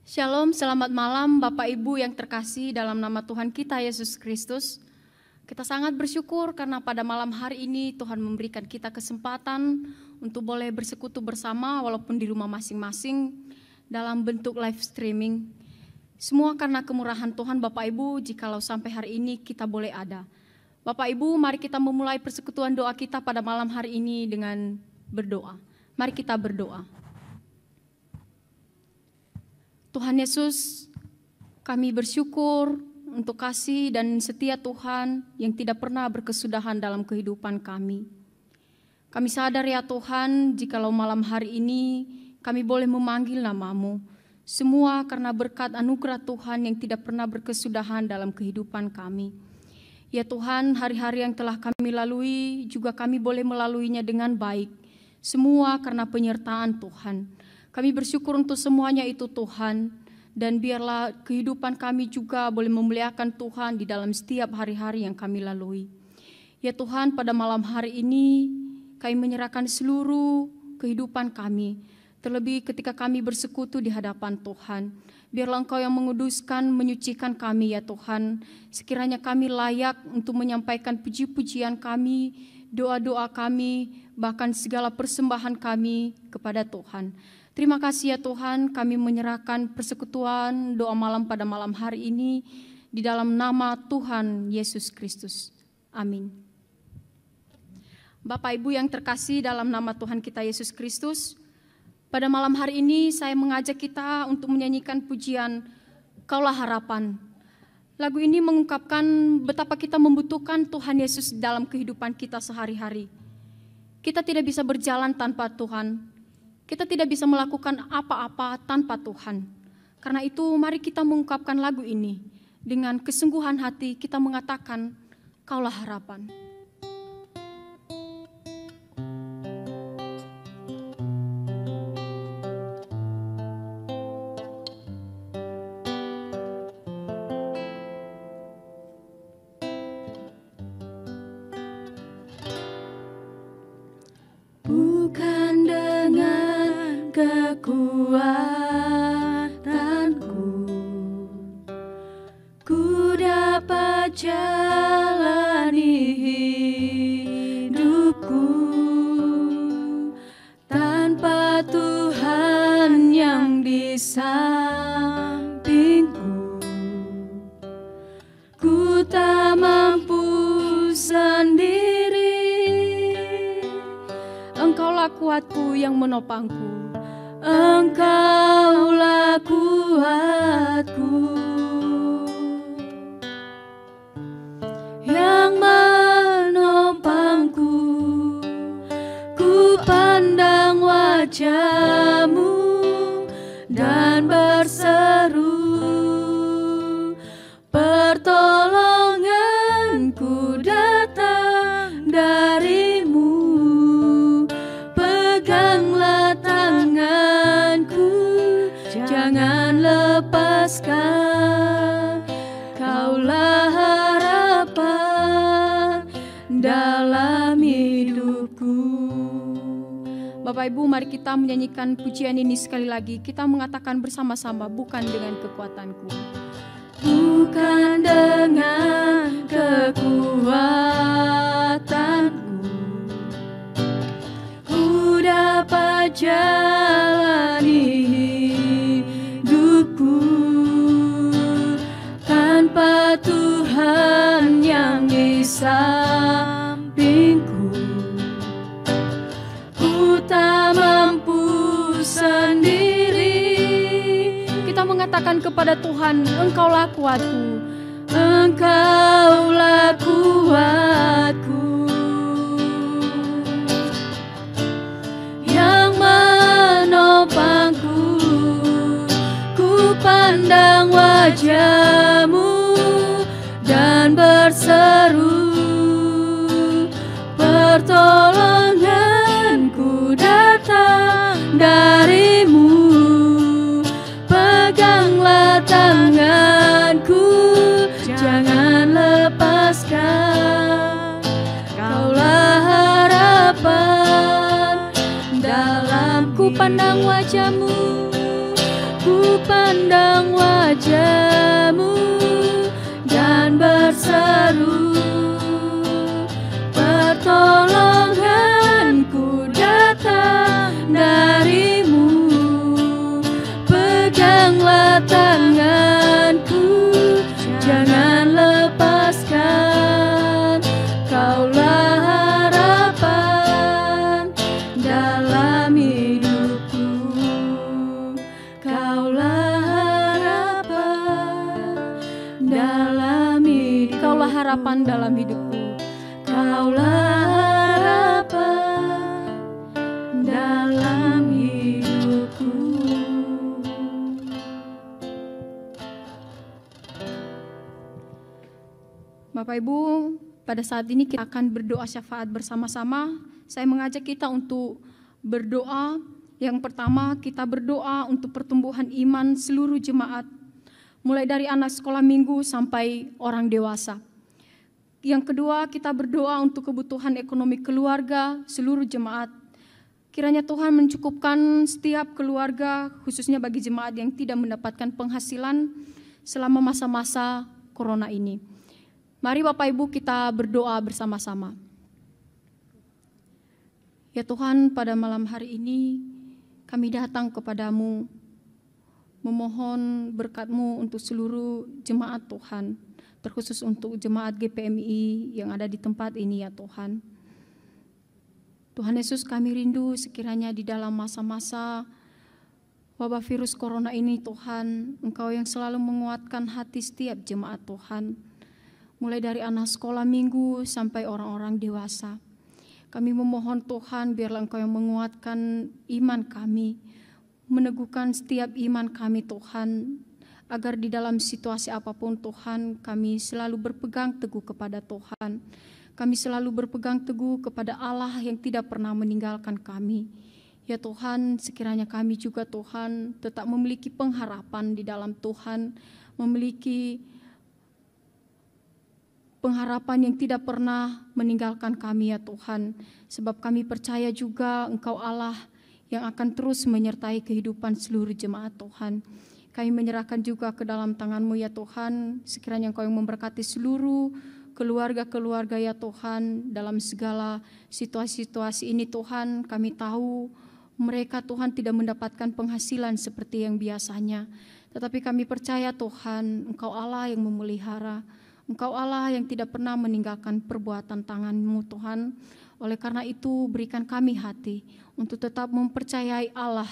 Shalom, selamat malam Bapak Ibu yang terkasih dalam nama Tuhan kita Yesus Kristus. Kita sangat bersyukur karena pada malam hari ini Tuhan memberikan kita kesempatan untuk boleh bersekutu bersama walaupun di rumah masing-masing dalam bentuk live streaming. Semua karena kemurahan Tuhan Bapak Ibu jikalau sampai hari ini kita boleh ada. Bapak Ibu, mari kita memulai persekutuan doa kita pada malam hari ini dengan berdoa. Mari kita berdoa. Tuhan Yesus, kami bersyukur untuk kasih dan setia Tuhan yang tidak pernah berkesudahan dalam kehidupan kami. Kami sadar ya Tuhan, jikalau malam hari ini kami boleh memanggil nama-Mu, semua karena berkat anugerah Tuhan yang tidak pernah berkesudahan dalam kehidupan kami. Ya Tuhan, hari-hari yang telah kami lalui juga kami boleh melaluinya dengan baik, semua karena penyertaan Tuhan. Kami bersyukur untuk semuanya itu Tuhan, dan biarlah kehidupan kami juga boleh memuliakan Tuhan di dalam setiap hari-hari yang kami lalui. Ya Tuhan, pada malam hari ini kami menyerahkan seluruh kehidupan kami, terlebih ketika kami bersekutu di hadapan Tuhan. Biarlah Engkau yang menguduskan, menyucikan kami ya Tuhan. Sekiranya kami layak untuk menyampaikan puji-pujian kami, doa-doa kami, bahkan segala persembahan kami kepada Tuhan. Terima kasih ya Tuhan, kami menyerahkan persekutuan doa malam pada malam hari ini di dalam nama Tuhan Yesus Kristus. Amin. Bapak Ibu yang terkasih dalam nama Tuhan kita Yesus Kristus, pada malam hari ini saya mengajak kita untuk menyanyikan pujian Kaulah Harapan. Lagu ini mengungkapkan betapa kita membutuhkan Tuhan Yesus dalam kehidupan kita sehari-hari. Kita tidak bisa berjalan tanpa Tuhan. Kita tidak bisa melakukan apa-apa tanpa Tuhan. Karena itu mari kita mengungkapkan lagu ini. Dengan kesungguhan hati kita mengatakan, Kaulah harapan. Bukan dengan kekuatanku ku dapat jalani hidupku tanpa Tuhan yang di sampingku. Ku tak mampu sendiri, Engkaulah kuatku yang menopangku. Engkaulah kuatku yang menopangku. Ku pandang wajah-Mu dan berseru, pertolonganku datang dari-Mu. Peganglah tanganku, jangan lepaskan. Kaulah harapan dalam hidupku. Bapak Ibu, mari kita menyanyikan pujian ini sekali lagi. Kita mengatakan bersama-sama, bukan dengan kekuatanku. Bukan dengan kekuatanku ku dapat jalani hidupku tanpa Tuhan yang di sampingku. Ku tak mampu sendiri. Kita mengatakan kepada Tuhan, Engkaulah kuatku. Engkaulah kuatku yang menopangku. Ku pandang wajah-Mu dan berseru, pertolonganku datang dari-Mu. Peganglah tanganku, jangan lepaskan. Kaulah harapan dalam ku pandang wajah-Mu, ku pandang wajah-Mu dan berseru, pertolonganku datang dari-Mu. Peganglah tanganku, jangan lepaskan. Kaulah harapan dalam hidupku. Kaulah harapan dalam hidupku. Kaulah harapan dalam hidupku. Kaulah harapan dalam hidupku. Bapak Ibu, pada saat ini kita akan berdoa syafaat bersama-sama. Saya mengajak kita untuk berdoa. Yang pertama, kita berdoa untuk pertumbuhan iman seluruh jemaat, mulai dari anak sekolah minggu sampai orang dewasa. Yang kedua, kita berdoa untuk kebutuhan ekonomi keluarga seluruh jemaat. Kiranya Tuhan mencukupkan setiap keluarga, khususnya bagi jemaat yang tidak mendapatkan penghasilan selama masa-masa corona ini. Mari Bapak Ibu kita berdoa bersama-sama. Ya Tuhan, pada malam hari ini kami datang kepadamu, memohon berkat-Mu untuk seluruh jemaat Tuhan, terkhusus untuk jemaat GPMI yang ada di tempat ini ya Tuhan. Tuhan Yesus, kami rindu sekiranya di dalam masa-masa wabah virus corona ini Tuhan, Engkau yang selalu menguatkan hati setiap jemaat Tuhan, mulai dari anak sekolah minggu sampai orang-orang dewasa. Kami memohon Tuhan, biarlah Engkau yang menguatkan iman kami, meneguhkan setiap iman kami Tuhan, agar di dalam situasi apapun Tuhan, kami selalu berpegang teguh kepada Tuhan. Kami selalu berpegang teguh kepada Allah yang tidak pernah meninggalkan kami. Ya Tuhan, sekiranya kami juga Tuhan tetap memiliki pengharapan di dalam Tuhan, memiliki pengharapan yang tidak pernah meninggalkan kami ya Tuhan. Sebab kami percaya juga Engkau Allah yang akan terus menyertai kehidupan seluruh jemaat Tuhan. Kami menyerahkan juga ke dalam tangan-Mu ya Tuhan, sekiranya Engkau yang memberkati seluruh keluarga-keluarga ya Tuhan, dalam segala situasi-situasi ini Tuhan. Kami tahu mereka Tuhan tidak mendapatkan penghasilan seperti yang biasanya, tetapi kami percaya Tuhan, Engkau Allah yang memelihara, Engkau Allah yang tidak pernah meninggalkan perbuatan tangan-Mu Tuhan. Oleh karena itu berikan kami hati untuk tetap mempercayai Allah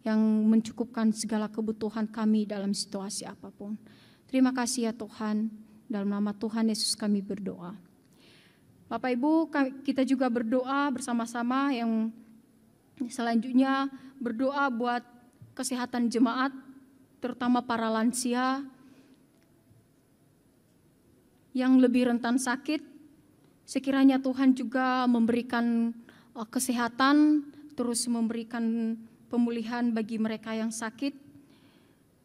yang mencukupkan segala kebutuhan kami dalam situasi apapun. Terima kasih ya Tuhan, dalam nama Tuhan Yesus kami berdoa. Bapak Ibu, kita juga berdoa bersama-sama. Yang selanjutnya berdoa buat kesehatan jemaat, terutama para lansia yang lebih rentan sakit. Sekiranya Tuhan juga memberikan kesehatan, terus memberikan pemulihan bagi mereka yang sakit.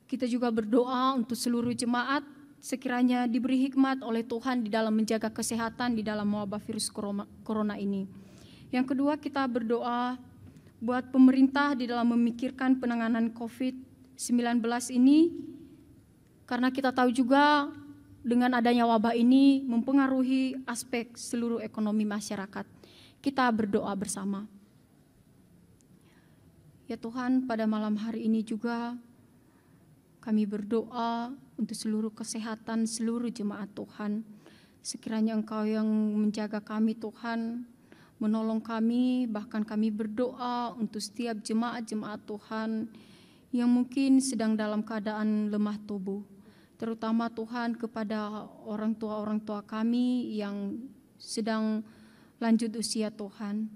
Kita juga berdoa untuk seluruh jemaat, sekiranya diberi hikmat oleh Tuhan di dalam menjaga kesehatan di dalam wabah virus corona ini. Yang kedua, kita berdoa buat pemerintah di dalam memikirkan penanganan COVID-19 ini, karena kita tahu juga dengan adanya wabah ini mempengaruhi aspek seluruh ekonomi masyarakat. Kita berdoa bersama. Ya Tuhan, pada malam hari ini juga kami berdoa untuk seluruh kesehatan seluruh jemaat Tuhan. Sekiranya Engkau yang menjaga kami Tuhan, menolong kami, bahkan kami berdoa untuk setiap jemaat-jemaat Tuhan yang mungkin sedang dalam keadaan lemah tubuh. Terutama Tuhan kepada orang tua kami yang sedang lanjut usia Tuhan.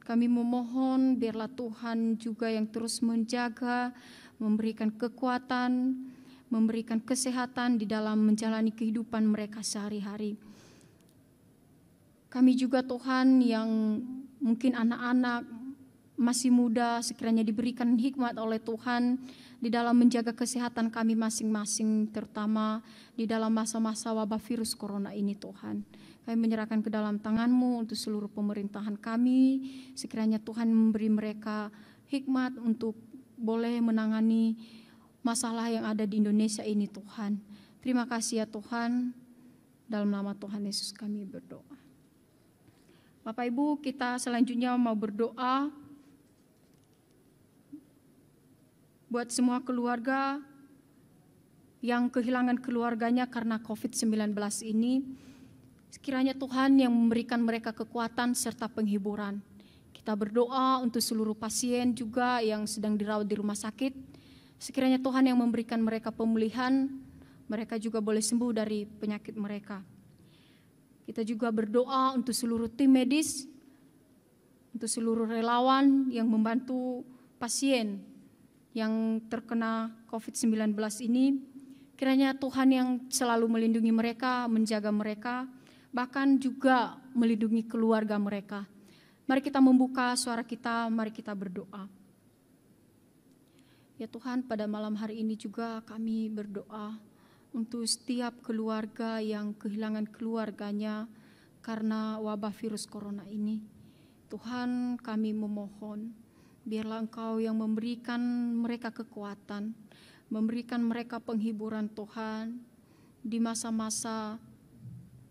Kami memohon biarlah Tuhan juga yang terus menjaga, memberikan kekuatan, memberikan kesehatan di dalam menjalani kehidupan mereka sehari-hari. Kami juga Tuhan yang mungkin anak-anak masih muda, sekiranya diberikan hikmat oleh Tuhan di dalam menjaga kesehatan kami masing-masing, terutama di dalam masa-masa wabah virus corona ini Tuhan. Kami menyerahkan ke dalam tangan-Mu untuk seluruh pemerintahan kami, sekiranya Tuhan memberi mereka hikmat untuk boleh menangani masalah yang ada di Indonesia ini Tuhan. Terima kasih ya Tuhan, dalam nama Tuhan Yesus kami berdoa. Bapak Ibu, kita selanjutnya mau berdoa buat semua keluarga yang kehilangan keluarganya karena COVID-19 ini. Sekiranya Tuhan yang memberikan mereka kekuatan serta penghiburan. Kita berdoa untuk seluruh pasien juga yang sedang dirawat di rumah sakit. Sekiranya Tuhan yang memberikan mereka pemulihan, mereka juga boleh sembuh dari penyakit mereka. Kita juga berdoa untuk seluruh tim medis, untuk seluruh relawan yang membantu pasien yang terkena COVID-19 ini. Kiranya Tuhan yang selalu melindungi mereka, menjaga mereka, bahkan juga melindungi keluarga mereka. Mari kita membuka suara kita, mari kita berdoa. Ya Tuhan, pada malam hari ini juga kami berdoa untuk setiap keluarga yang kehilangan keluarganya karena wabah virus corona ini. Tuhan, kami memohon, biarlah Engkau yang memberikan mereka kekuatan, memberikan mereka penghiburan Tuhan di masa-masa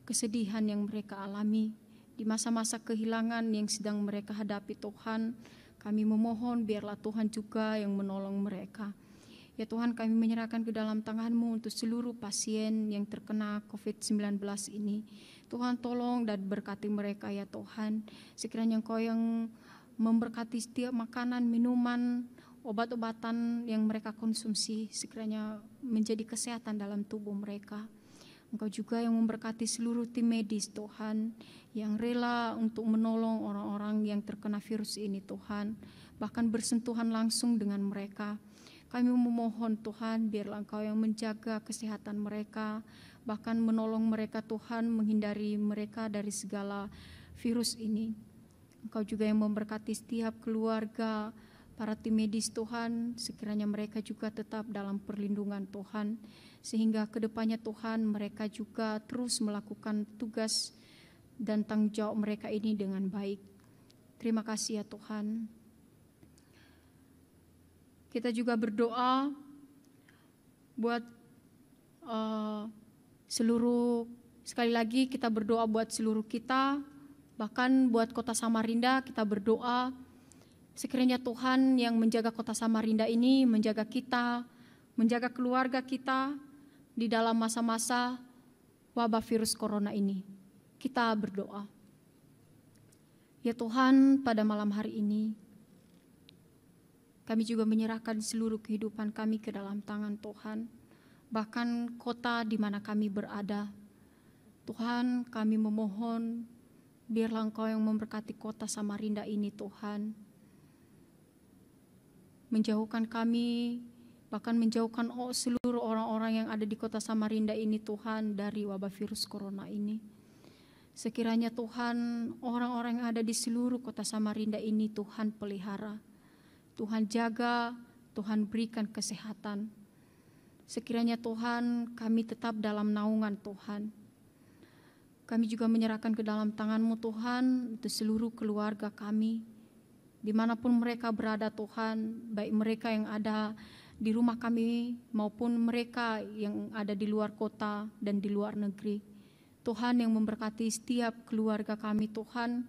kesedihan yang mereka alami, di masa-masa kehilangan yang sedang mereka hadapi Tuhan. Kami memohon biarlah Tuhan juga yang menolong mereka. Ya Tuhan, kami menyerahkan ke dalam tangan-Mu untuk seluruh pasien yang terkena COVID-19 ini. Tuhan, tolong dan berkati mereka ya Tuhan. Sekiranya Engkau yang memberkati setiap makanan, minuman, obat-obatan yang mereka konsumsi, sekiranya menjadi kesehatan dalam tubuh mereka. Engkau juga yang memberkati seluruh tim medis Tuhan, yang rela untuk menolong orang-orang yang terkena virus ini Tuhan, bahkan bersentuhan langsung dengan mereka. Kami memohon Tuhan, biarlah Engkau yang menjaga kesehatan mereka, bahkan menolong mereka Tuhan, menghindari mereka dari segala virus ini. Engkau juga yang memberkati setiap keluarga, para tim medis Tuhan, sekiranya mereka juga tetap dalam perlindungan Tuhan, sehingga kedepannya Tuhan mereka juga terus melakukan tugas dan tanggung jawab mereka ini dengan baik. Terima kasih ya Tuhan. Kita juga berdoa buat sekali lagi kita berdoa buat seluruh kita, bahkan buat kota Samarinda kita berdoa. Sekiranya Tuhan yang menjaga kota Samarinda ini, menjaga kita, menjaga keluarga kita di dalam masa-masa wabah virus corona ini. Kita berdoa. Ya Tuhan, pada malam hari ini, kami juga menyerahkan seluruh kehidupan kami ke dalam tangan Tuhan, bahkan kota di mana kami berada. Tuhan, kami memohon, biarlah Engkau yang memberkati kota Samarinda ini Tuhan. Menjauhkan kami, bahkan menjauhkan seluruh orang-orang yang ada di kota Samarinda ini Tuhan dari wabah virus corona ini. Sekiranya Tuhan, orang-orang yang ada di seluruh kota Samarinda ini Tuhan pelihara. Tuhan jaga, Tuhan berikan kesehatan. Sekiranya Tuhan, kami tetap dalam naungan Tuhan. Kami juga menyerahkan ke dalam tangan-Mu Tuhan untuk seluruh keluarga kami, dimanapun mereka berada Tuhan, baik mereka yang ada di rumah kami maupun mereka yang ada di luar kota dan di luar negeri. Tuhan yang memberkati setiap keluarga kami Tuhan,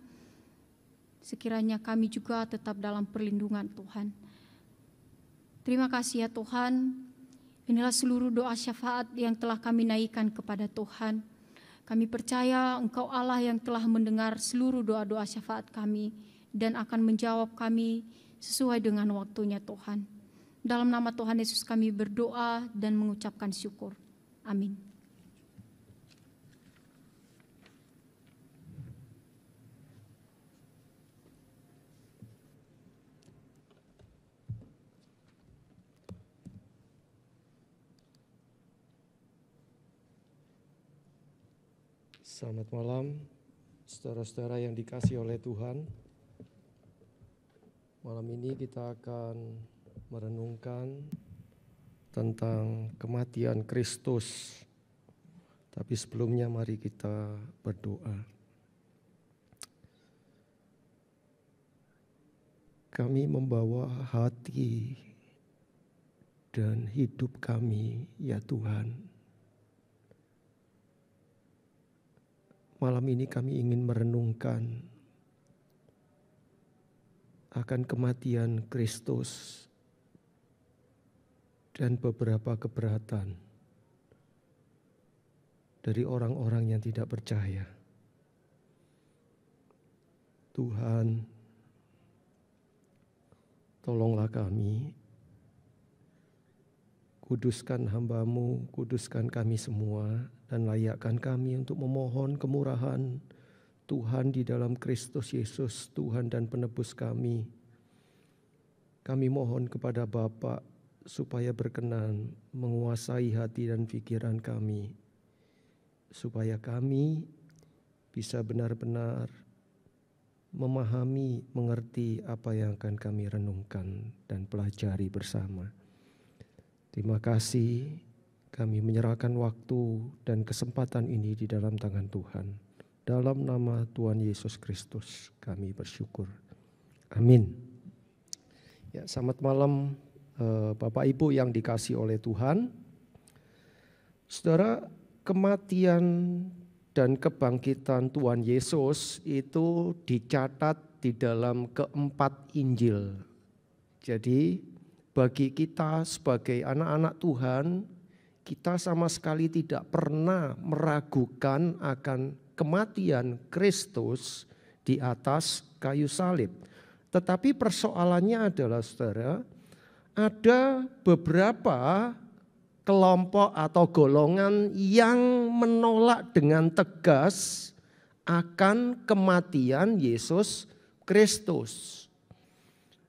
sekiranya kami juga tetap dalam perlindungan Tuhan. Terima kasih ya Tuhan, inilah seluruh doa syafaat yang telah kami naikkan kepada Tuhan. Kami percaya Engkau Allah yang telah mendengar seluruh doa-doa syafaat kami dan akan menjawab kami sesuai dengan waktunya Tuhan. Dalam nama Tuhan Yesus kami berdoa dan mengucapkan syukur. Amin. Selamat malam, saudara-saudara yang dikasihi oleh Tuhan. Malam ini kita akan merenungkan tentang kematian Kristus. Tapi sebelumnya mari kita berdoa. Kami membawa hati dan hidup kami, ya Tuhan. Malam ini kami ingin merenungkan akan kematian Kristus dan beberapa keberatan dari orang-orang yang tidak percaya. Tuhan, tolonglah kami, kuduskan hamba-Mu, kuduskan kami semua, dan layakkan kami untuk memohon kemurahan Tuhan di dalam Kristus Yesus, Tuhan dan penebus kami. Kami mohon kepada Bapa supaya berkenan menguasai hati dan pikiran kami, supaya kami bisa benar-benar memahami, mengerti apa yang akan kami renungkan dan pelajari bersama. Terima kasih, kami menyerahkan waktu dan kesempatan ini di dalam tangan Tuhan. Dalam nama Tuhan Yesus Kristus kami bersyukur. Amin. Ya, selamat malam Bapak Ibu yang dikasihi oleh Tuhan. Saudara, kematian dan kebangkitan Tuhan Yesus itu dicatat di dalam keempat Injil. Jadi bagi kita sebagai anak-anak Tuhan, kita sama sekali tidak pernah meragukan akan kematian Kristus di atas kayu salib. Tetapi persoalannya adalah, saudara, ada beberapa kelompok atau golongan yang menolak dengan tegas akan kematian Yesus Kristus.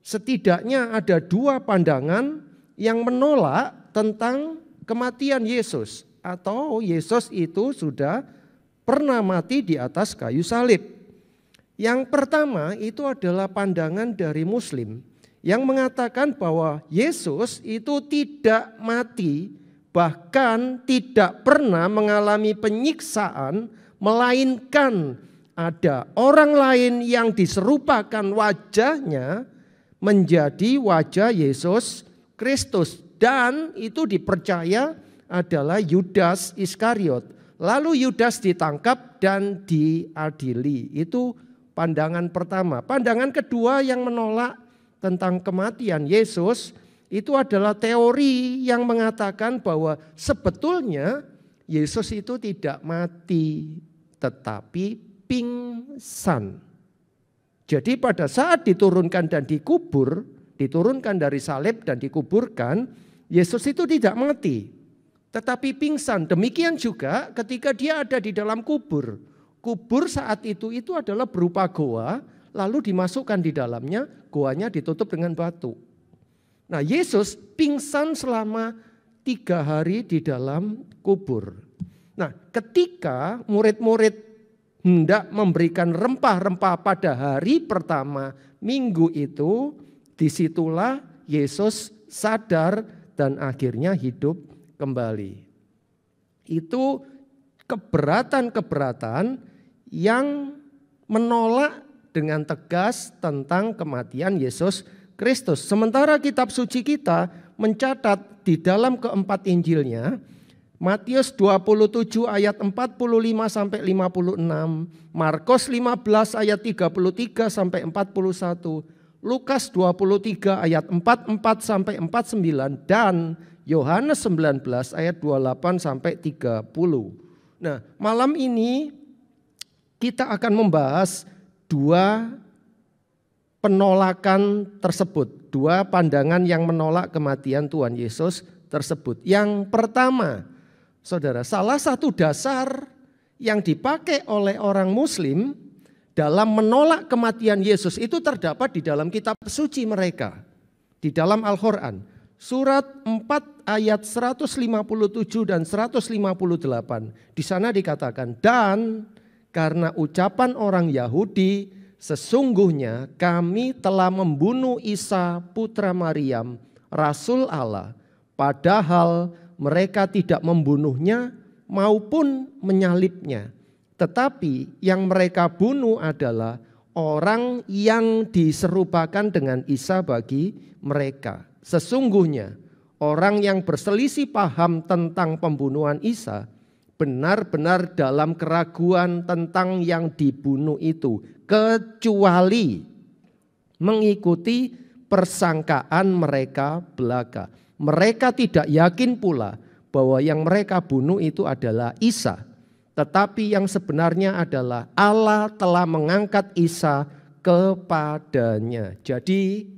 Setidaknya ada dua pandangan yang menolak tentang kematian Yesus, atau Yesus itu sudah pernah mati di atas kayu salib. Yang pertama itu adalah pandangan dari Muslim yang mengatakan bahwa Yesus itu tidak mati, bahkan tidak pernah mengalami penyiksaan, melainkan ada orang lain yang diserupakan wajahnya menjadi wajah Yesus Kristus, dan itu dipercaya adalah Yudas Iskariot. Lalu Yudas ditangkap dan diadili. Itu pandangan pertama. Pandangan kedua yang menolak tentang kematian Yesus itu adalah teori yang mengatakan bahwa sebetulnya Yesus itu tidak mati, tetapi pingsan. Jadi pada saat diturunkan dan dikubur, diturunkan dari salib dan dikuburkan, Yesus itu tidak mati, tetapi pingsan. Demikian juga ketika dia ada di dalam kubur. Kubur saat itu adalah berupa goa, lalu dimasukkan di dalamnya, goanya ditutup dengan batu. Nah, Yesus pingsan selama 3 hari di dalam kubur. Nah, ketika murid-murid hendak memberikan rempah-rempah pada hari pertama minggu itu, disitulah Yesus sadar dan akhirnya hidup kembali. Itu keberatan-keberatan yang menolak dengan tegas tentang kematian Yesus Kristus. Sementara kitab suci kita mencatat di dalam keempat Injilnya, Matius 27 ayat 45 sampai 56, Markus 15 ayat 33 sampai 41, Lukas 23 ayat 44 sampai 49, dan Yohanes 19 ayat 28 sampai 30. Nah, malam ini kita akan membahas dua penolakan tersebut, dua pandangan yang menolak kematian Tuhan Yesus tersebut. Yang pertama, saudara, salah satu dasar yang dipakai oleh orang Muslim dalam menolak kematian Yesus itu terdapat di dalam kitab suci mereka, di dalam Al-Quran. Surat 4 ayat 157 dan 158. Di sana dikatakan, dan karena ucapan orang Yahudi, sesungguhnya kami telah membunuh Isa putra Maryam, Rasul Allah, padahal mereka tidak membunuhnya maupun menyalibnya. Tetapi yang mereka bunuh adalah orang yang diserupakan dengan Isa bagi mereka. Sesungguhnya orang yang berselisih paham tentang pembunuhan Isa benar-benar dalam keraguan tentang yang dibunuh itu, kecuali mengikuti persangkaan mereka belaka. Mereka tidak yakin pula bahwa yang mereka bunuh itu adalah Isa, tetapi yang sebenarnya adalah Allah telah mengangkat Isa kepadanya. Jadi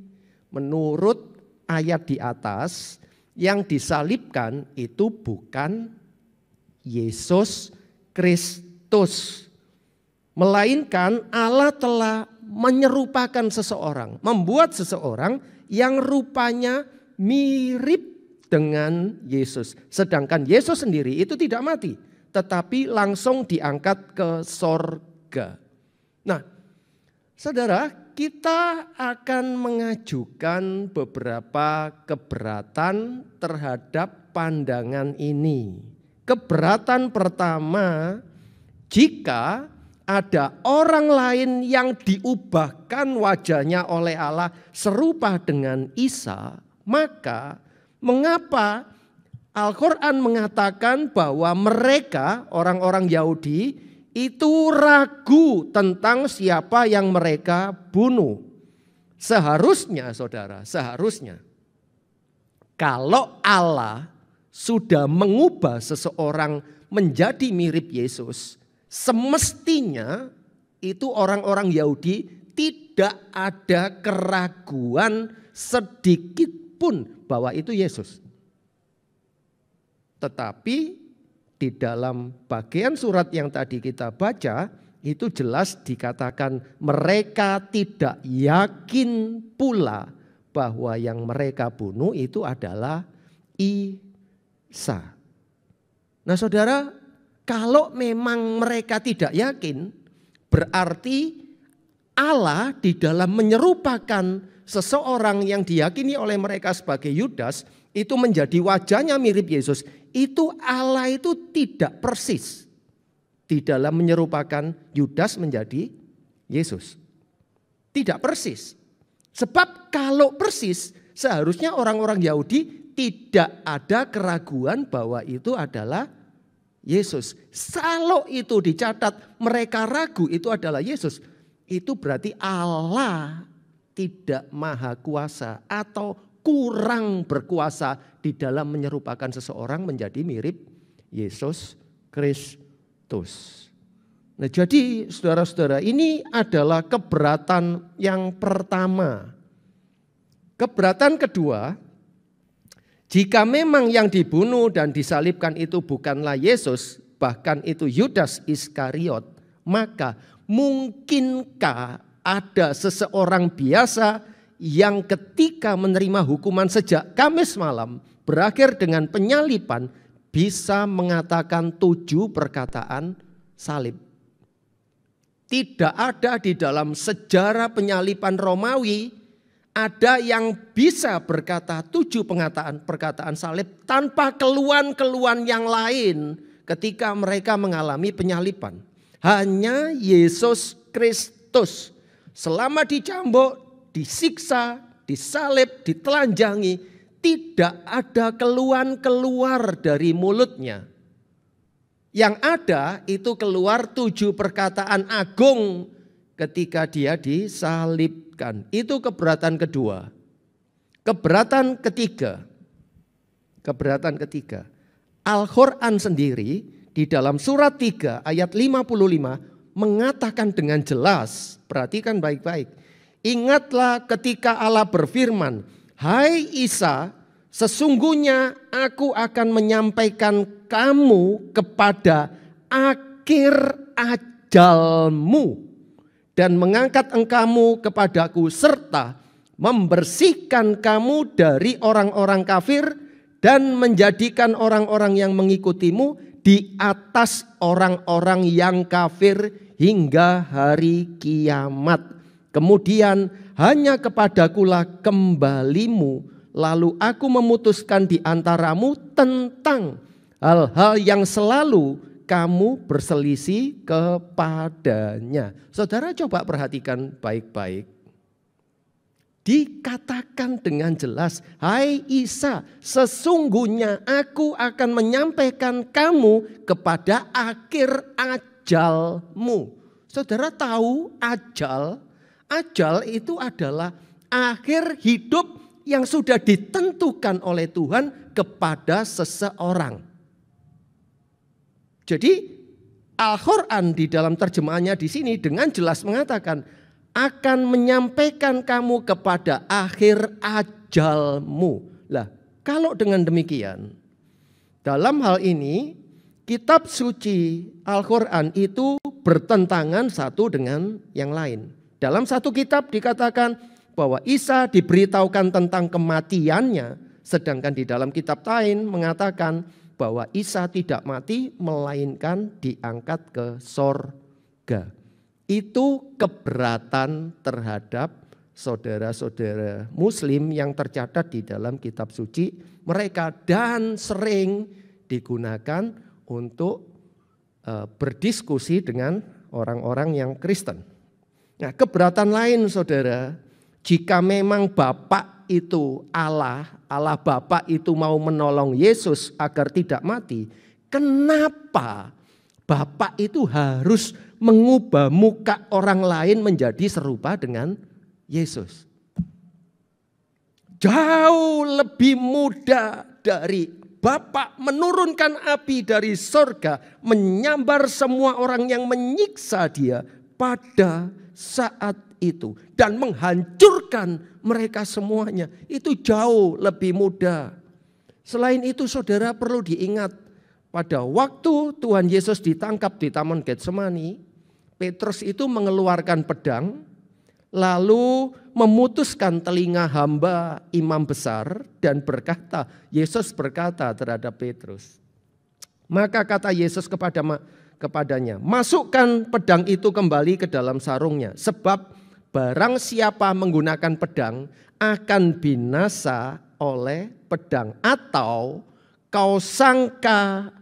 menurut ayat di atas, yang disalibkan itu bukan Yesus Kristus, melainkan Allah telah menyerupakan seseorang, membuat seseorang yang rupanya mirip dengan Yesus. Sedangkan Yesus sendiri itu tidak mati, tetapi langsung diangkat ke sorga. Nah, saudara, kita akan mengajukan beberapa keberatan terhadap pandangan ini. Keberatan pertama, jika ada orang lain yang diubahkan wajahnya oleh Allah serupa dengan Isa, maka mengapa Al-Quran mengatakan bahwa mereka, orang-orang Yahudi, itu ragu tentang siapa yang mereka bunuh? Seharusnya, saudara, seharusnya kalau Allah sudah mengubah seseorang menjadi mirip Yesus, semestinya itu orang-orang Yahudi tidak ada keraguan sedikit pun bahwa itu Yesus. Tetapi di dalam bagian surat yang tadi kita baca, itu jelas dikatakan mereka tidak yakin pula bahwa yang mereka bunuh itu adalah Isa. Nah, saudara, kalau memang mereka tidak yakin, berarti Allah di dalam menyerupakan seseorang yang diyakini oleh mereka sebagai Yudas itu menjadi wajahnya mirip Yesus. Itu Allah itu tidak persis di dalam menyerupakan Yudas menjadi Yesus. Tidak persis. Sebab kalau persis, seharusnya orang-orang Yahudi tidak ada keraguan bahwa itu adalah Yesus. Kalau itu dicatat mereka ragu itu adalah Yesus, itu berarti Allah tidak maha kuasa atau kurang berkuasa di dalam menyerupakan seseorang menjadi mirip Yesus Kristus. Nah, jadi saudara-saudara, ini adalah keberatan yang pertama. Keberatan kedua, jika memang yang dibunuh dan disalibkan itu bukanlah Yesus, bahkan itu Yudas Iskariot, maka mungkinkah ada seseorang biasa yang ketika menerima hukuman sejak Kamis malam berakhir dengan penyaliban bisa mengatakan 7 perkataan salib? Tidak ada di dalam sejarah penyaliban Romawi ada yang bisa berkata 7 perkataan salib tanpa keluhan-keluhan yang lain ketika mereka mengalami penyaliban. Hanya Yesus Kristus selama dicambuk, disiksa, disalib, ditelanjangi, tidak ada keluhan-keluar dari mulutnya. Yang ada itu keluar 7 perkataan agung ketika dia disalibkan. Itu keberatan kedua. Keberatan ketiga. Al-Quran sendiri di dalam surat 3 ayat 55 mengatakan dengan jelas, perhatikan baik-baik. Ingatlah ketika Allah berfirman, "Hai Isa, sesungguhnya aku akan menyampaikan kamu kepada akhir ajalmu dan mengangkat engkamu kepadaku serta membersihkan kamu dari orang-orang kafir dan menjadikan orang-orang yang mengikutimu di atas orang-orang yang kafir hingga hari kiamat. Kemudian hanya kepadakulah kembalimu, lalu aku memutuskan di antaramu tentang hal-hal yang selalu kamu berselisih kepadanya." Saudara coba perhatikan baik-baik. dikatakan dengan jelas, hai Isa, sesungguhnya aku akan menyampaikan kamu kepada akhir ajalmu. Saudara tahu ajal? Ajal itu adalah akhir hidup yang sudah ditentukan oleh Tuhan kepada seseorang. Jadi Al-Quran di dalam terjemahannya di sini dengan jelas mengatakan akan menyampaikan kamu kepada akhir ajalmu. Lah, kalau dengan demikian, dalam hal ini kitab suci Al-Quran itu bertentangan satu dengan yang lain. Dalam satu kitab dikatakan bahwa Isa diberitahukan tentang kematiannya, sedangkan di dalam kitab lain mengatakan bahwa Isa tidak mati melainkan diangkat ke sorga. Itu keberatan terhadap saudara-saudara Muslim yang tercatat di dalam kitab suci mereka dan sering digunakan untuk berdiskusi dengan orang-orang yang Kristen. Nah, keberatan lain saudara, jika memang Bapa itu Allah Bapa itu mau menolong Yesus agar tidak mati, kenapa Bapa itu harus mengubah muka orang lain menjadi serupa dengan Yesus? Jauh lebih mudah dari Bapa menurunkan api dari sorga, menyambar semua orang yang menyiksa dia pada saat itu dan menghancurkan mereka semuanya. Itu jauh lebih mudah. Selain itu saudara perlu diingat, pada waktu Tuhan Yesus ditangkap di Taman Getsemani, Petrus itu mengeluarkan pedang lalu memutuskan telinga hamba imam besar dan berkata, Yesus berkata terhadap Petrus, maka kata Yesus kepadanya, masukkan pedang itu kembali ke dalam sarungnya, sebab barang siapa menggunakan pedang akan binasa oleh pedang. Atau kau sangka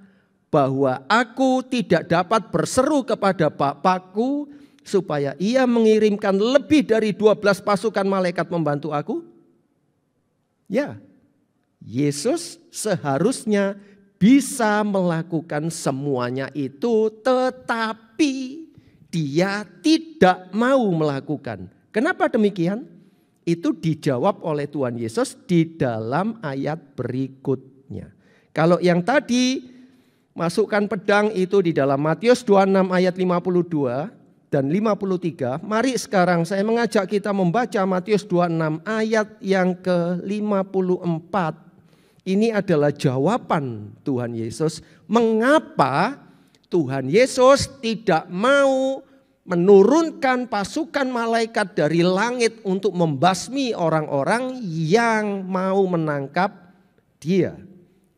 bahwa aku tidak dapat berseru kepada Bapakku supaya ia mengirimkan lebih dari 12 pasukan malaikat membantu aku? Ya, Yesus seharusnya bisa melakukan semuanya itu, tetapi dia tidak mau melakukan. Kenapa demikian? Itu dijawab oleh Tuhan Yesus di dalam ayat berikutnya. Kalau yang tadi masukkan pedang itu di dalam Matius 26 ayat 52 dan 53. Mari sekarang saya mengajak kita membaca Matius 26 ayat yang ke-54. Ini adalah jawaban Tuhan Yesus mengapa Tuhan Yesus tidak mau menurunkan pasukan malaikat dari langit untuk membasmi orang-orang yang mau menangkap dia.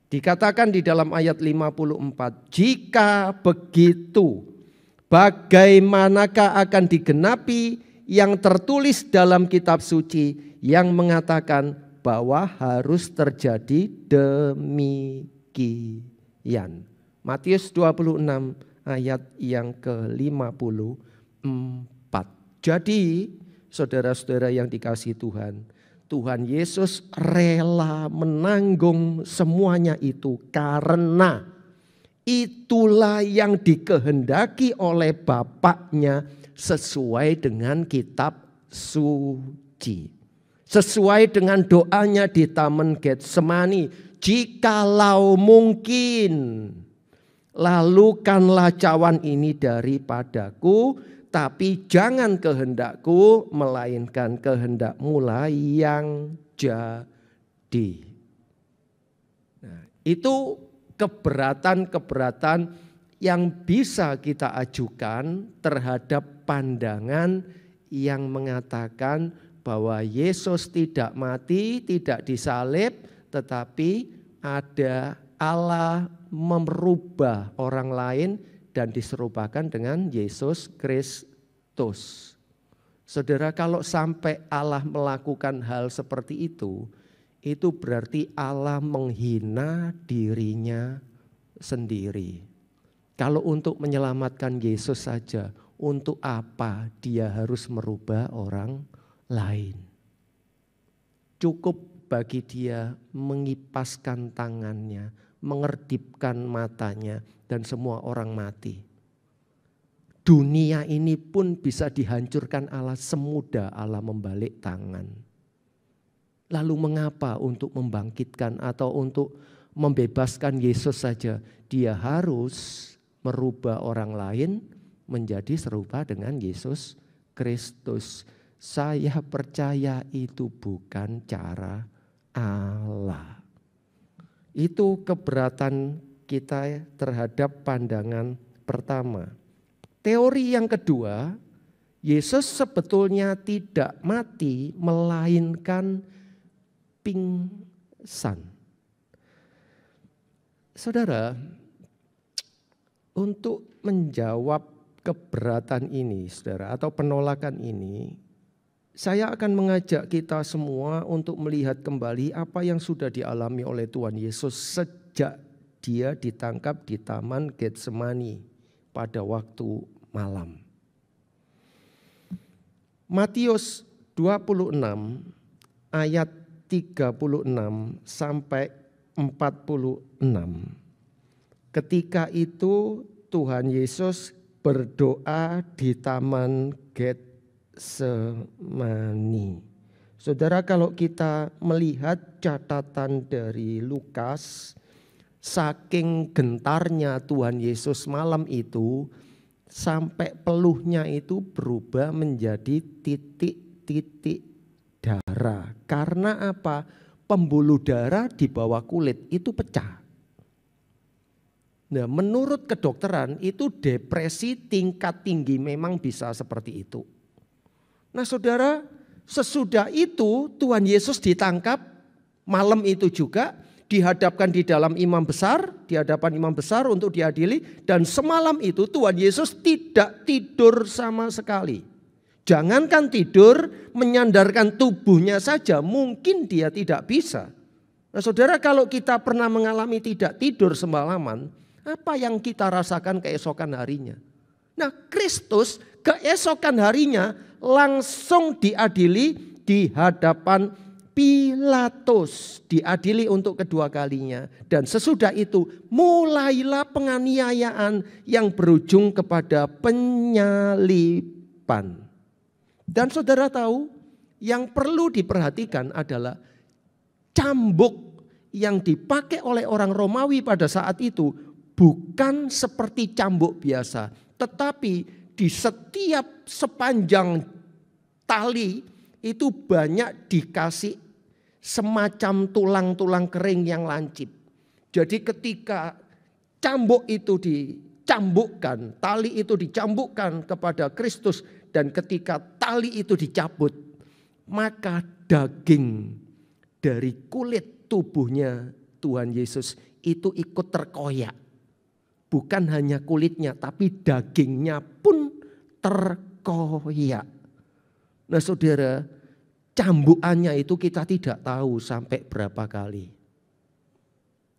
Dikatakan di dalam ayat 54, jika begitu bagaimanakah akan digenapi yang tertulis dalam kitab suci yang mengatakan bahwa harus terjadi demikian. Matius 26 ayat yang ke-54. Jadi saudara-saudara yang dikasihi Tuhan, Tuhan Yesus rela menanggung semuanya itu karena itulah yang dikehendaki oleh Bapaknya sesuai dengan kitab suci. Sesuai dengan doanya di Taman Getsemani, jikalau mungkin lalukanlah cawan ini daripadaku, tapi jangan kehendakku melainkan kehendakmu lah yang jadi. Nah, itu keberatan-keberatan yang bisa kita ajukan terhadap pandangan yang mengatakan bahwa Yesus tidak mati, tidak disalib, tetapi ada Allah merubah orang lain dan diserupakan dengan Yesus Kristus. Saudara, kalau sampai Allah melakukan hal seperti itu berarti Allah menghina dirinya sendiri. Kalau untuk menyelamatkan Yesus saja, untuk apa dia harus merubah orang lain? cukup bagi dia mengipaskan tangannya, mengerdipkan matanya, dan semua orang mati. Dunia ini pun bisa dihancurkan Allah semudah Allah membalik tangan. Lalu mengapa untuk membangkitkan atau untuk membebaskan Yesus saja? Dia harus merubah orang lain menjadi serupa dengan Yesus Kristus. Saya percaya itu bukan cara Allah. Itu keberatan kita terhadap pandangan pertama. Teori yang kedua, Yesus sebetulnya tidak mati melainkan pingsan. Saudara, untuk menjawab keberatan ini, saudara, atau penolakan ini, saya akan mengajak kita semua untuk melihat kembali apa yang sudah dialami oleh Tuhan Yesus sejak dia ditangkap di Taman Getsemani pada waktu malam. Matius 26 ayat 36 sampai 46. Ketika itu Tuhan Yesus berdoa di Taman Getsemani. Saudara, kalau kita melihat catatan dari Lukas, saking gentarnya Tuhan Yesus malam itu, sampai peluhnya itu berubah menjadi titik-titik darah. Karena apa? Pembuluh darah di bawah kulit itu pecah. Nah, menurut kedokteran itu depresi tingkat tinggi memang bisa seperti itu. Nah, saudara, sesudah itu Tuhan Yesus ditangkap malam itu juga, dihadapkan di dalam imam besar, di hadapan imam besar untuk diadili, dan semalam itu Tuhan Yesus tidak tidur sama sekali. Jangankan tidur, menyandarkan tubuhnya saja mungkin dia tidak bisa. Nah, saudara, kalau kita pernah mengalami tidak tidur semalaman, apa yang kita rasakan keesokan harinya? Nah, Kristus keesokan harinya langsung diadili di hadapan Pilatus, diadili untuk kedua kalinya. Dan sesudah itu mulailah penganiayaan yang berujung kepada penyaliban. Dan saudara tahu, yang perlu diperhatikan adalah cambuk yang dipakai oleh orang Romawi pada saat itu bukan seperti cambuk biasa, tetapi di setiap sepanjang tali itu banyak dikasih semacam tulang-tulang kering yang lancip. Jadi ketika cambuk itu dicambukkan, tali itu dicambukkan kepada Kristus, dan ketika tali itu dicabut, maka daging dari kulit tubuhnya Tuhan Yesus itu ikut terkoyak. Bukan hanya kulitnya, tapi dagingnya pun terkoyak. Nah, saudara, cambukannya itu kita tidak tahu sampai berapa kali.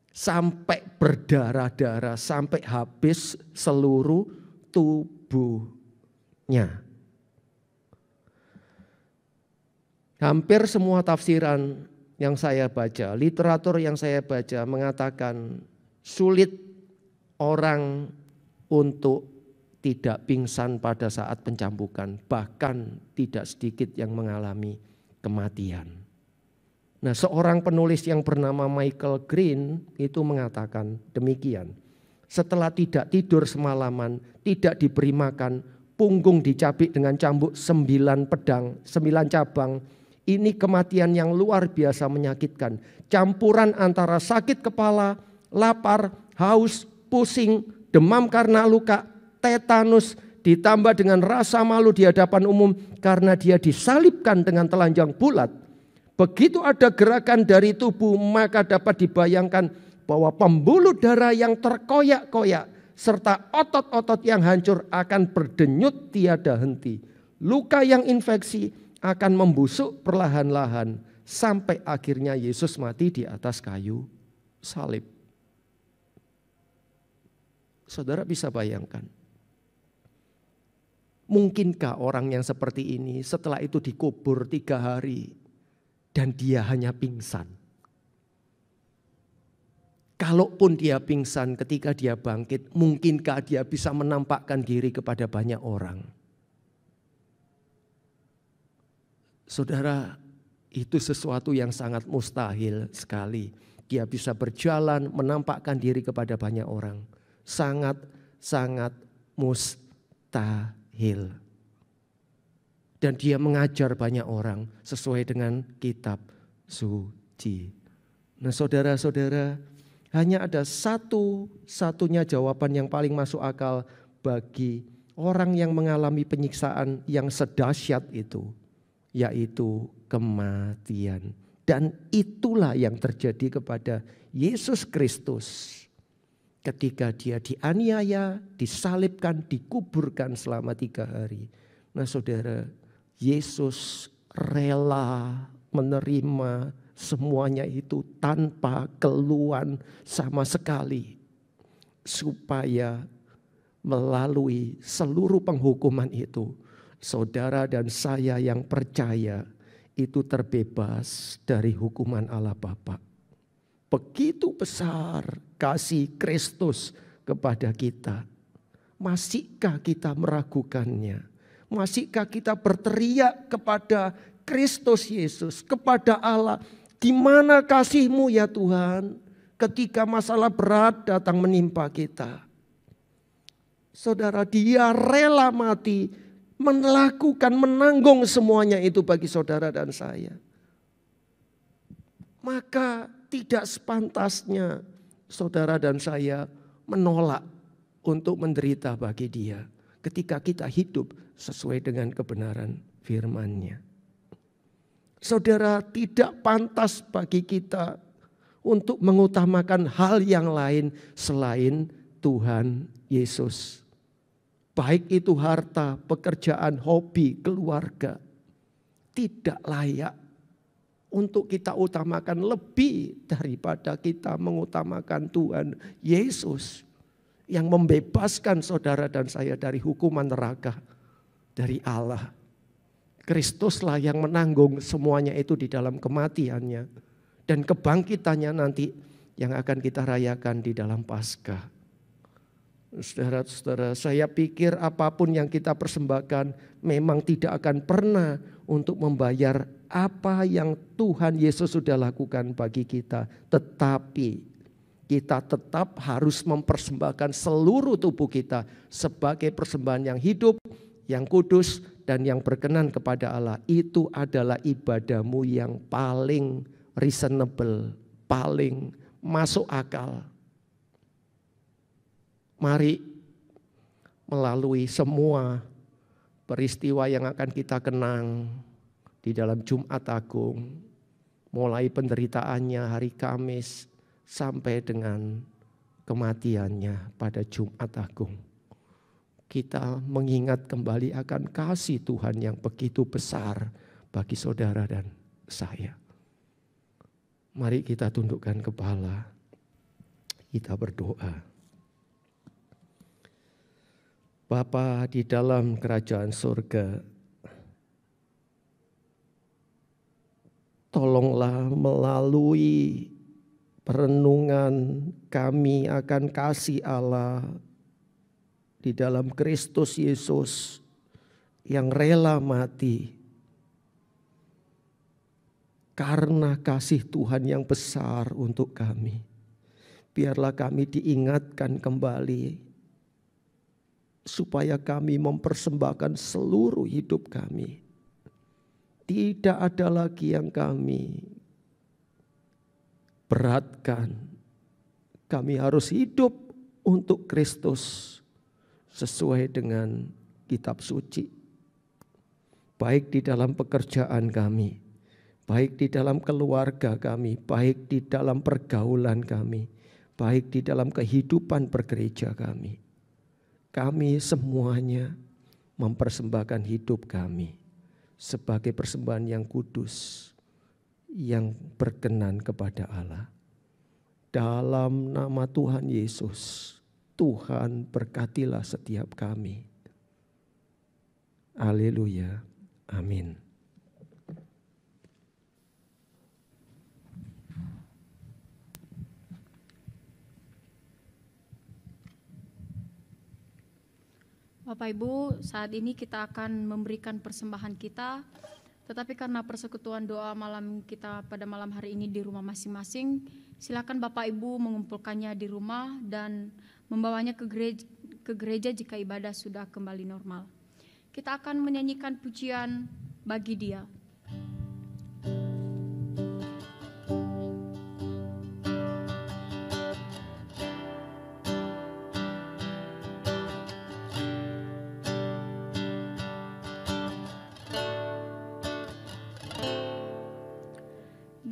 Sampai berdarah-darah, sampai habis seluruh tubuhnya. Hampir semua tafsiran yang saya baca, literatur yang saya baca mengatakan sulit orang untuk tidak pingsan pada saat pencambukan, bahkan tidak sedikit yang mengalami kematian. Nah, seorang penulis yang bernama Michael Green itu mengatakan demikian. Setelah tidak tidur semalaman, tidak diberi makan, punggung dicabik dengan cambuk 9 pedang, 9 cabang. Ini kematian yang luar biasa menyakitkan. Campuran antara sakit kepala, lapar, haus, pusing, demam karena luka, tetanus, ditambah dengan rasa malu di hadapan umum karena dia disalibkan dengan telanjang bulat. Begitu ada gerakan dari tubuh, maka dapat dibayangkan bahwa pembuluh darah yang terkoyak-koyak serta otot-otot yang hancur akan berdenyut tiada henti. Luka yang infeksi akan membusuk perlahan-lahan sampai akhirnya Yesus mati di atas kayu salib. Saudara bisa bayangkan, mungkinkah orang yang seperti ini setelah itu dikubur 3 hari, dan dia hanya pingsan. Kalaupun dia pingsan ketika dia bangkit, mungkinkah dia bisa menampakkan diri kepada banyak orang? Saudara, itu sesuatu yang sangat mustahil sekali. Dia bisa berjalan menampakkan diri kepada banyak orang. Sangat mustahil. Dan dia mengajar banyak orang sesuai dengan kitab suci. Nah saudara-saudara, hanya ada satu-satunya jawaban yang paling masuk akal bagi orang yang mengalami penyiksaan yang sedahsyat itu, yaitu kematian. Dan itulah yang terjadi kepada Yesus Kristus ketika dia dianiaya, disalibkan, dikuburkan selama 3 hari. Nah saudara, Yesus rela menerima semuanya itu tanpa keluhan sama sekali, supaya melalui seluruh penghukuman itu, saudara dan saya yang percaya itu terbebas dari hukuman Allah Bapa. Begitu besar kasih Kristus kepada kita. Masihkah kita meragukannya? Masihkah kita berteriak kepada Kristus Yesus, kepada Allah, di mana kasih-Mu ya Tuhan, ketika masalah berat datang menimpa kita? Saudara, dia rela mati, melakukan, menanggung semuanya itu bagi saudara dan saya. Maka tidak sepantasnya saudara dan saya menolak untuk menderita bagi dia ketika kita hidup sesuai dengan kebenaran firman-Nya. Saudara, tidak pantas bagi kita untuk mengutamakan hal yang lain selain Tuhan Yesus. Baik itu harta, pekerjaan, hobi, keluarga. Tidak layak untuk kita utamakan lebih daripada kita mengutamakan Tuhan Yesus yang membebaskan saudara dan saya dari hukuman neraka dari Allah. Kristuslah yang menanggung semuanya itu di dalam kematiannya dan kebangkitannya nanti yang akan kita rayakan di dalam Paskah. Saudara-saudara, saya pikir apapun yang kita persembahkan memang tidak akan pernah untuk membayar apa yang Tuhan Yesus sudah lakukan bagi kita. Tetapi kita tetap harus mempersembahkan seluruh tubuh kita sebagai persembahan yang hidup, yang kudus, dan yang berkenan kepada Allah. Itu adalah ibadahmu yang paling reasonable, paling masuk akal. Mari melalui semua peristiwa yang akan kita kenang di dalam Jumat Agung, mulai penderitaannya hari Kamis sampai dengan kematiannya pada Jumat Agung. Kita mengingat kembali akan kasih Tuhan yang begitu besar bagi saudara dan saya. Mari kita tundukkan kepala, kita berdoa. Bapa di dalam kerajaan surga, tolonglah melalui perenungan kami akan kasih Allah di dalam Kristus Yesus yang rela mati karena kasih Tuhan yang besar untuk kami. Biarlah kami diingatkan kembali supaya kami mempersembahkan seluruh hidup kami. Tidak ada lagi yang kami beratkan. Kami harus hidup untuk Kristus sesuai dengan kitab suci. Baik di dalam pekerjaan kami, baik di dalam keluarga kami, baik di dalam pergaulan kami, baik di dalam kehidupan bergereja kami. Kami semuanya mempersembahkan hidup kami sebagai persembahan yang kudus, yang berkenan kepada Allah. Dalam nama Tuhan Yesus, Tuhan berkatilah setiap kami. Haleluya, amin. Bapak Ibu, saat ini kita akan memberikan persembahan kita, tetapi karena persekutuan doa malam kita pada malam hari ini di rumah masing-masing, silakan Bapak Ibu mengumpulkannya di rumah dan membawanya ke gereja jika ibadah sudah kembali normal. Kita akan menyanyikan pujian Bagi Dia.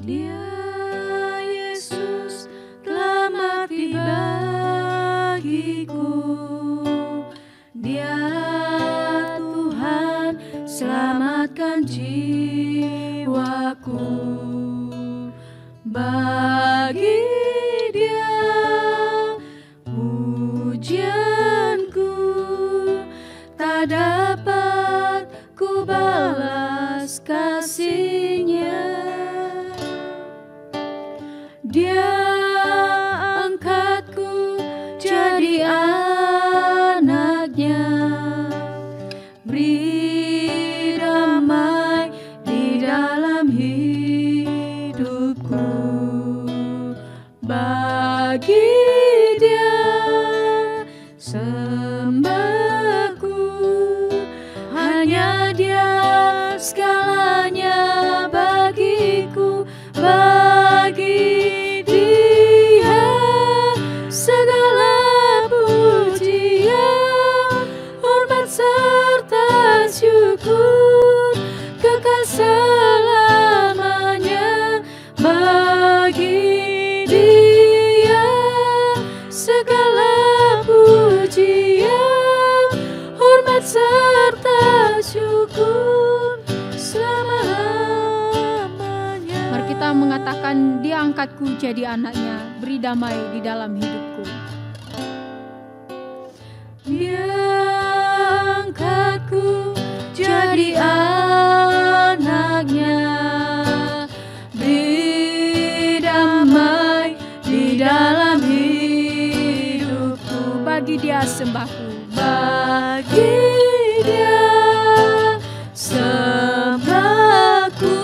Dia Yesus telah mati bagiku, Dia Tuhan selamatkan jiwaku. Bagi Dia pujianku tak dapat ku balas kasih-Nya. Dia angkatku jadi anaknya, beri damai di dalam hidupku. Bagi Dia sembahku, hanya Dia segalanya bagiku. Bagi segala pujian, hormat serta syukur kekal selamanya. Bagi Dia segala pujian, hormat serta syukur selama-lamanya. Mari kita mengatakan, Dia angkatku jadi anaknya, beri damai di dalam hidupku. Dia angkatku jadi anaknya, beri damai di dalam hidupku. Bagi Dia sembahku, bagi Dia sembahku,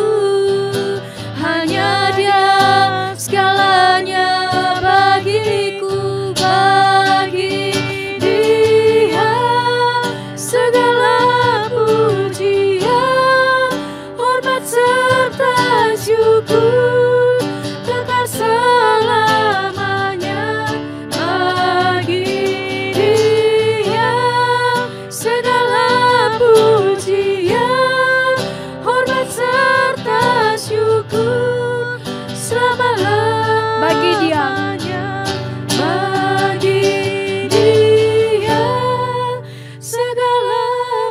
hanya Dia segalanya bagiku. Bagi Dia segala pujian, hormat serta syukur kekal selamanya. Bagi Dia segala pujian, hormat serta syukur selama-lamanya. bagi Dia, bagi Dia segala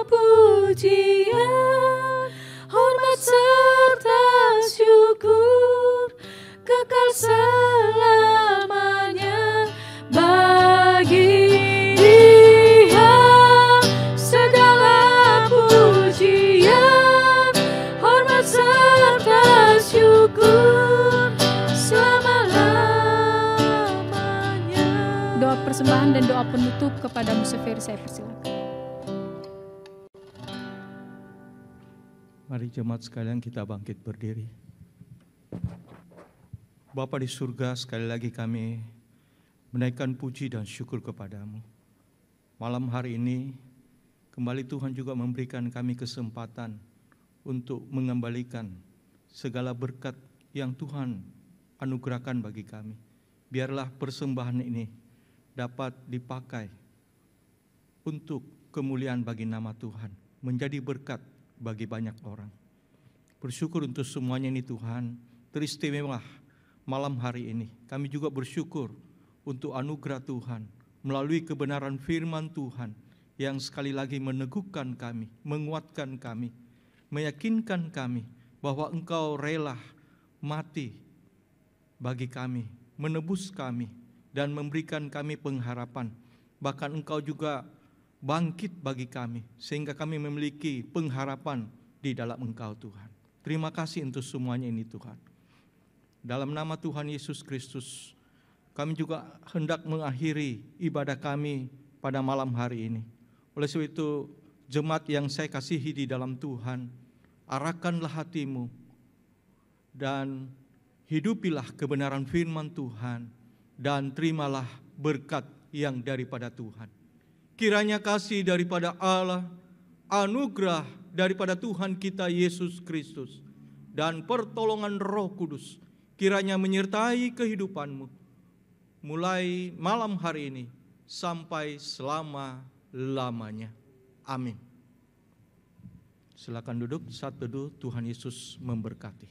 pujian, hormat serta syukur kekal selamanya. Bagi Dia segala pujian, hormat serta syukur selama-lamanya. doa persembahan dan doa penutup kepada Musafir, saya persilakan. Mari jemaat sekalian kita bangkit berdiri. Bapa di surga, sekali lagi kami menaikkan puji dan syukur kepadamu. Malam hari ini kembali Tuhan juga memberikan kami kesempatan untuk mengembalikan segala berkat yang Tuhan anugerahkan bagi kami. Biarlah persembahan ini dapat dipakai untuk kemuliaan bagi nama Tuhan, menjadi berkat bagi banyak orang. Bersyukur untuk semuanya ini Tuhan, teristimewalah malam hari ini. Kami juga bersyukur untuk anugerah Tuhan melalui kebenaran firman Tuhan yang sekali lagi meneguhkan kami, menguatkan kami, meyakinkan kami bahwa Engkau rela mati bagi kami, menebus kami, dan memberikan kami pengharapan. Bahkan Engkau juga bangkit bagi kami, sehingga kami memiliki pengharapan di dalam Engkau Tuhan. Terima kasih untuk semuanya ini Tuhan. Dalam nama Tuhan Yesus Kristus, kami juga hendak mengakhiri ibadah kami pada malam hari ini. Oleh sebab itu, jemaat yang saya kasihi di dalam Tuhan, arahkanlah hatimu dan hidupilah kebenaran firman Tuhan dan terimalah berkat yang daripada Tuhan. Kiranya kasih daripada Allah, anugerah daripada Tuhan kita Yesus Kristus, dan pertolongan Roh Kudus kiranya menyertai kehidupanmu mulai malam hari ini sampai selama-lamanya. Amin. Silakan duduk, saat teduh. Tuhan Yesus memberkati.